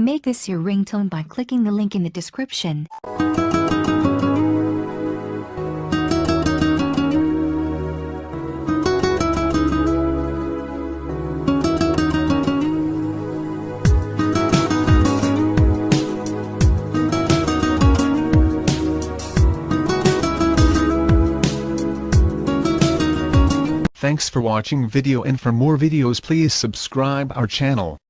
Make this your ringtone by clicking the link in the description. Thanks for watching video, and for more videos please subscribe our channel.